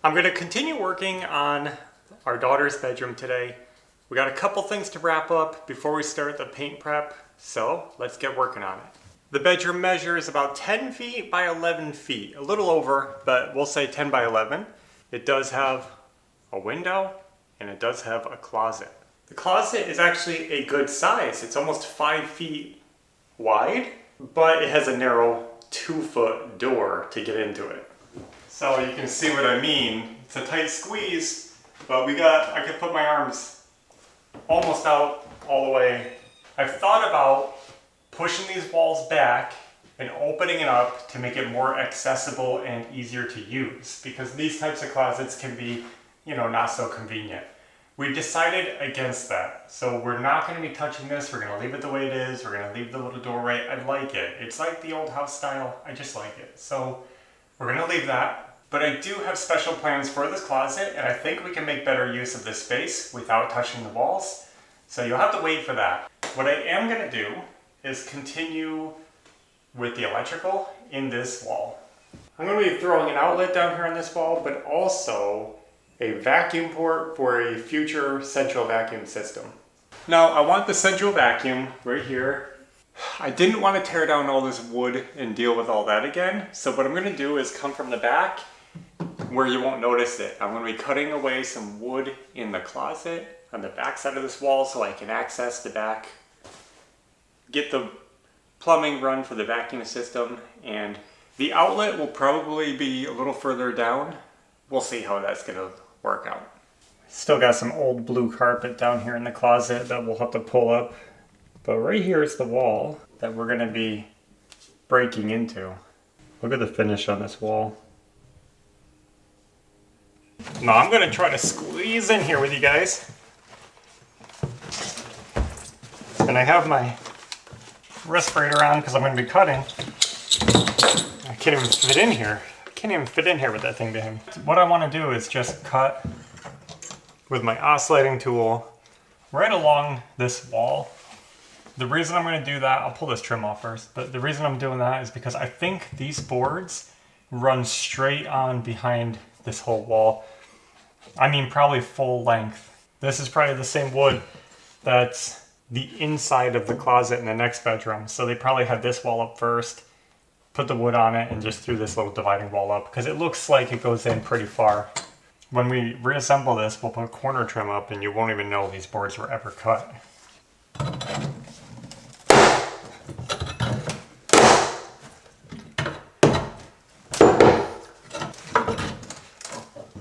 I'm going to continue working on our daughter's bedroom today. We got a couple things to wrap up before we start the paint prep, so let's get working on it. The bedroom measures about 10 feet by 11 feet, a little over, but we'll say 10 by 11. It does have a window and it does have a closet. The closet is actually a good size. It's almost 5 feet wide, but it has a narrow 2-foot door to get into it. So you can see what I mean. It's a tight squeeze, but I could put my arms almost out all the way. I've thought about pushing these walls back and opening it up to make it more accessible and easier to use, because these types of closets can be, not so convenient. We decided against that. So we're not going to be touching this. We're going to leave it the way it is. We're going to leave the little doorway. I like it. It's like the old house style. I just like it. So we're going to leave that. But I do have special plans for this closet, and I think we can make better use of this space without touching the walls. So you'll have to wait for that. What I am going to do is continue with the electrical in this wall. I'm going to be throwing an outlet down here on this wall, but also a vacuum port for a future central vacuum system. Now, I want the central vacuum right here. I didn't want to tear down all this wood and deal with all that again. So what I'm going to do is come from the back where you won't notice it. I'm going to be cutting away some wood in the closet on the back side of this wall so I can access the back, get the plumbing run for the vacuum system, and the outlet will probably be a little further down. We'll see how that's going to work out. Still got some old blue carpet down here in the closet that we'll have to pull up. But right here is the wall that we're going to be breaking into. Look at the finish on this wall. Now I'm going to try to squeeze in here with you guys. And I have my respirator on because I'm going to be cutting. I can't even fit in here. I can't even fit in here with that thing behind me. What I want to do is just cut with my oscillating tool right along this wall. The reason I'm going to do that, I'll pull this trim off first, but the reason I'm doing that is because I think these boards run straight on behind this whole wall. I mean, probably full length. This is probably the same wood that's the inside of the closet in the next bedroom. So they probably had this wall up first, put the wood on it, and just threw this little dividing wall up because it looks like it goes in pretty far. When we reassemble this, we'll put corner trim up and you won't even know these boards were ever cut.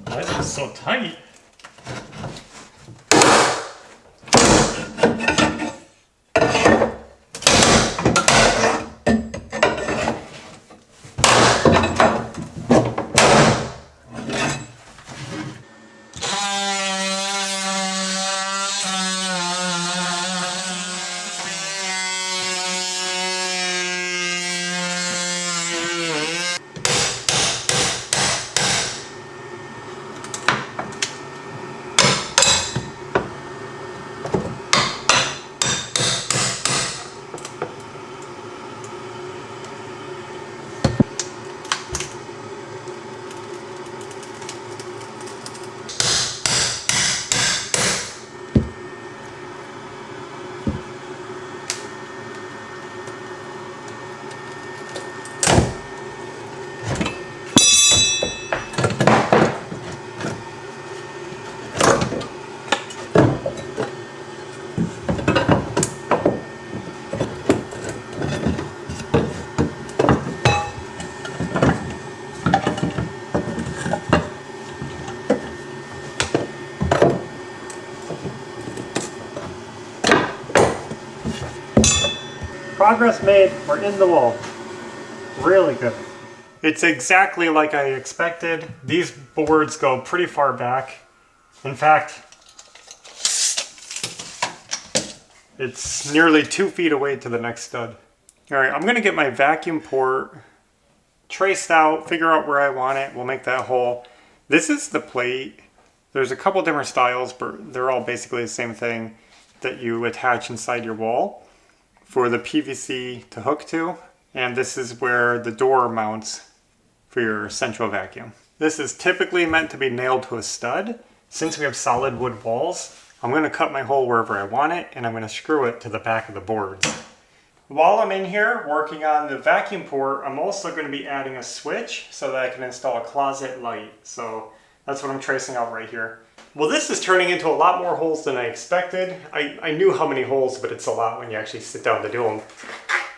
Why is it so tight? Progress made, we're in the wall. Really good. It's exactly like I expected. These boards go pretty far back. In fact, it's nearly 2 feet away to the next stud. All right, I'm gonna get my vacuum port traced out, figure out where I want it. We'll make that hole. This is the plate. There's a couple different styles, but they're all basically the same thing that you attach inside your wall for the PVC to hook to. And this is where the door mounts for your central vacuum. This is typically meant to be nailed to a stud. Since we have solid wood walls, I'm going to cut my hole wherever I want it, and I'm going to screw it to the back of the boards. While I'm in here working on the vacuum port, I'm also going to be adding a switch so that I can install a closet light. So that's what I'm tracing out right here. Well, this is turning into a lot more holes than I expected. I knew how many holes, but it's a lot when you actually sit down to do them.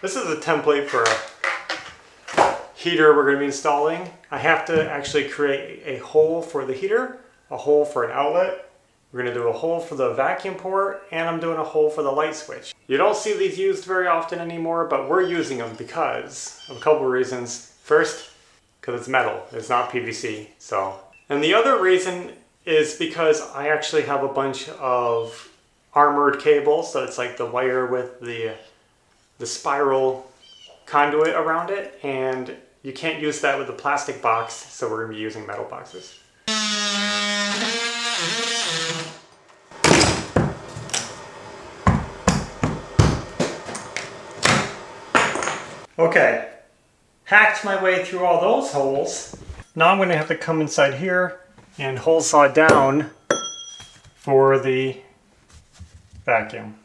This is a template for a heater we're going to be installing. I have to actually create a hole for the heater, a hole for an outlet. We're going to do a hole for the vacuum port, and I'm doing a hole for the light switch. You don't see these used very often anymore, but we're using them because of a couple of reasons. First, because it's metal, it's not PVC. And the other reason is because I actually have a bunch of armored cables, so it's like the wire with the spiral conduit around it, and you can't use that with a plastic box, so we're going to be using metal boxes. Okay, hacked my way through all those holes. Now I'm going to have to come inside here and hole saw down for the vacuum.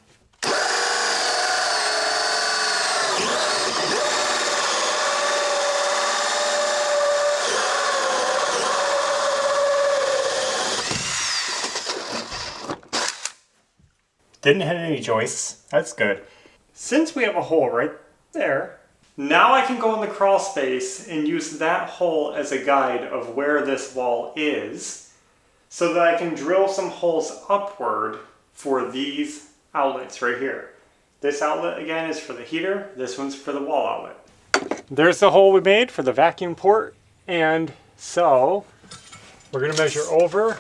Didn't hit any joists. That's good. Since we have a hole right there, now I can go in the crawl space and use that hole as a guide of where this wall is so that I can drill some holes upward for these outlets right here. This outlet again is for the heater, this one's for the wall outlet. There's the hole we made for the vacuum port, and so we're going to measure over.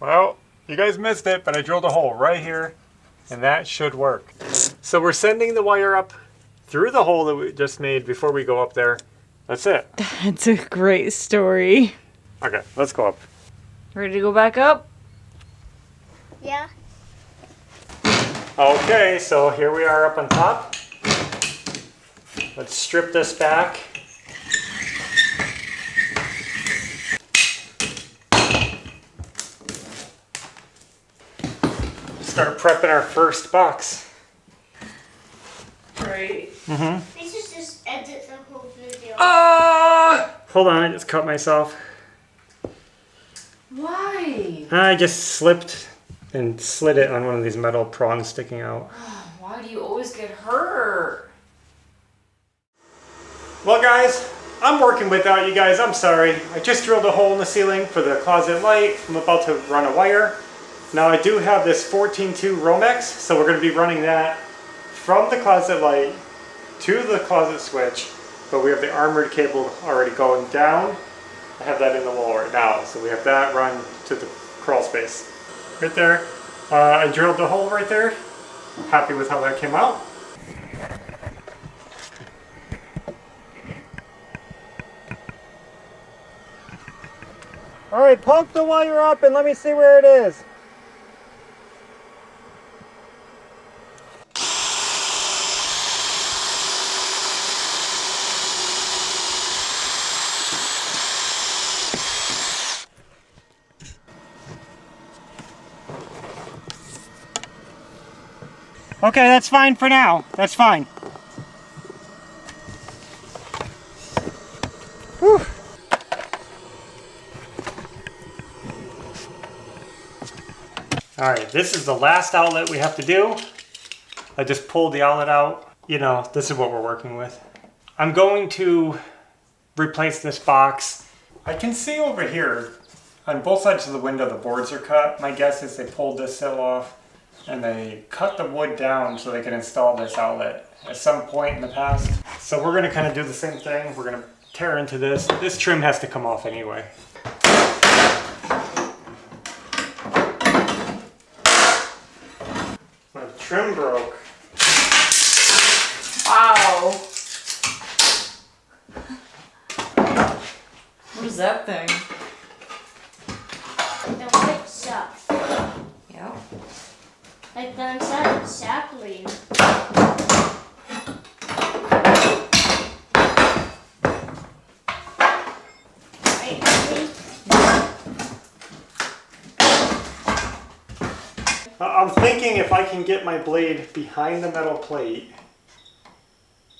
Well, you guys missed it, but I drilled a hole right here, and that should work. So we're sending the wire up through the hole that we just made before we go up there. That's it. That's a great story. Okay, let's go up. Ready to go back up? Yeah. Okay, so here we are up on top. Let's strip this back. Start prepping our first box. Right. Mm-hmm. We should just edit the whole video. Hold on, I just cut myself. Why? I just slipped and slid it on one of these metal prongs sticking out. Why do you always get hurt? Well guys, I'm working without you guys, I'm sorry. I just drilled a hole in the ceiling for the closet light. I'm about to run a wire. Now I do have this 14.2 Romex, so we're going to be running that from the closet light to the closet switch, but we have the armored cable already going down. I have that in the wall right now, so we have that run to the crawl space. Right there. I drilled the hole right there. Happy with how that came out. Alright, pump the wire up and let me see where it is. Okay, that's fine for now. That's fine. Whew. All right, this is the last outlet we have to do. I just pulled the outlet out. You know, this is what we're working with. I'm going to replace this box. I can see over here, on both sides of the window, the boards are cut. My guess is they pulled this sill off and they cut the wood down so they can install this outlet at some point in the past. So we're gonna kind of do the same thing. We're gonna tear into this. This trim has to come off anyway. My trim broke. Wow. What is that thing? The white stuff. Yeah. Like the inside of sapling. I'm thinking if I can get my blade behind the metal plate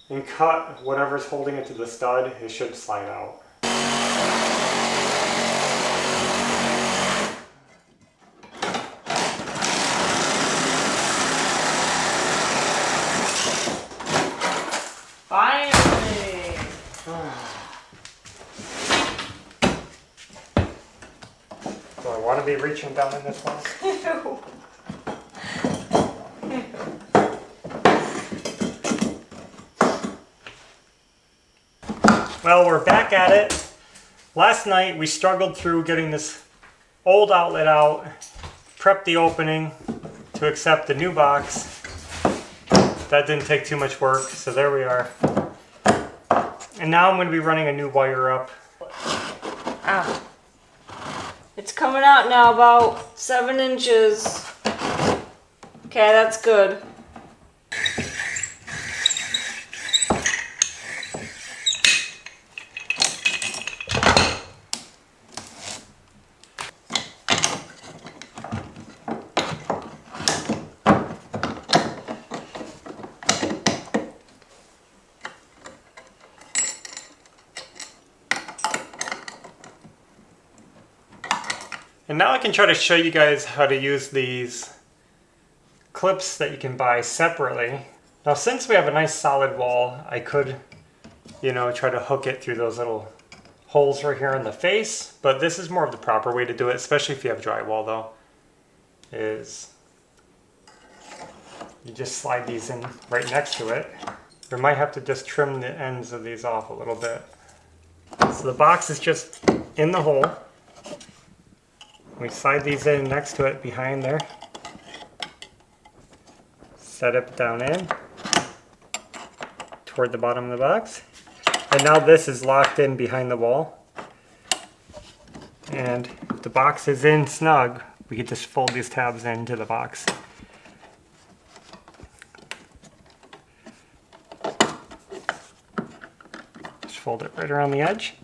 and cut whatever's holding it to the stud, it should slide out. Finally. Do I want to be reaching down in this one? Ew. Well, we're back at it. Last night we struggled through getting this old outlet out, prepped the opening to accept the new box. That didn't take too much work, so there we are. And now I'm going to be running a new wire up. Ah. It's coming out now about 7 inches. Okay, that's good. And now I can try to show you guys how to use these clips that you can buy separately. Now since we have a nice solid wall, I could, try to hook it through those little holes right here in the face, but this is more of the proper way to do it, especially if you have drywall though, is you just slide these in right next to it. You might have to just trim the ends of these off a little bit. So the box is just in the hole. We slide these in next to it behind there. Set it down in toward the bottom of the box. And now this is locked in behind the wall. And if the box is in snug, we can just fold these tabs into the box. Just fold it right around the edge.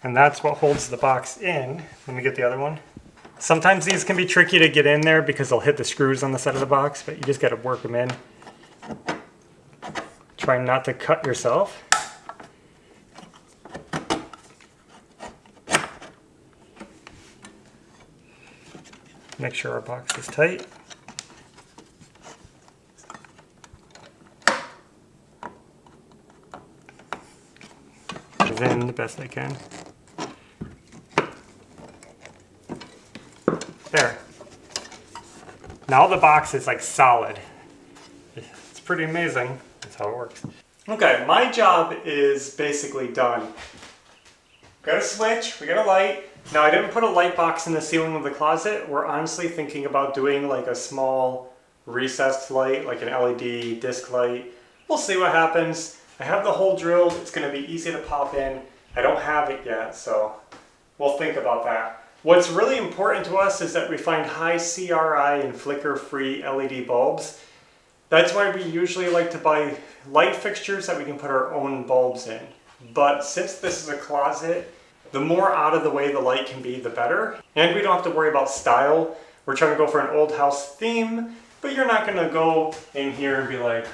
And that's what holds the box in. Let me get the other one. Sometimes these can be tricky to get in there because they'll hit the screws on the side of the box, but you just got to work them in. Try not to cut yourself. Make sure our box is tight. It's in the best I can. There. Now the box is like solid. It's pretty amazing. That's how it works. Okay, my job is basically done. Got a switch, we got a light. Now I didn't put a light box in the ceiling of the closet. We're honestly thinking about doing like a small recessed light, like an LED disc light. We'll see what happens. I have the hole drilled. It's gonna be easy to pop in. I don't have it yet, so we'll think about that. What's really important to us is that we find high CRI and flicker-free LED bulbs. That's why we usually like to buy light fixtures that we can put our own bulbs in. But since this is a closet, the more out of the way the light can be, the better. And we don't have to worry about style. We're trying to go for an old house theme, but you're not gonna go in here and be like,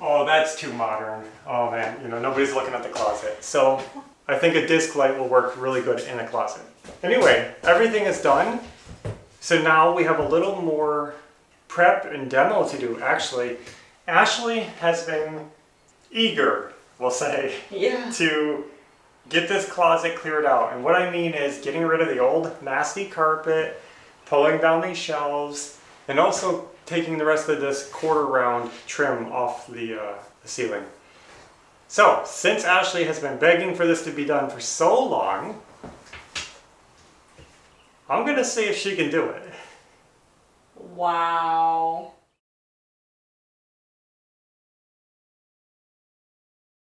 oh, that's too modern. Oh man, nobody's looking at the closet. So I think a disc light will work really good in a closet. Anyway, everything is done. So now we have a little more prep and demo to do. Actually, Ashley has been eager, we'll say, to get this closet cleared out. And what I mean is getting rid of the old nasty carpet, pulling down these shelves, and also taking the rest of this quarter round trim off the ceiling. So, since Ashley has been begging for this to be done for so long, I'm gonna see if she can do it. Wow.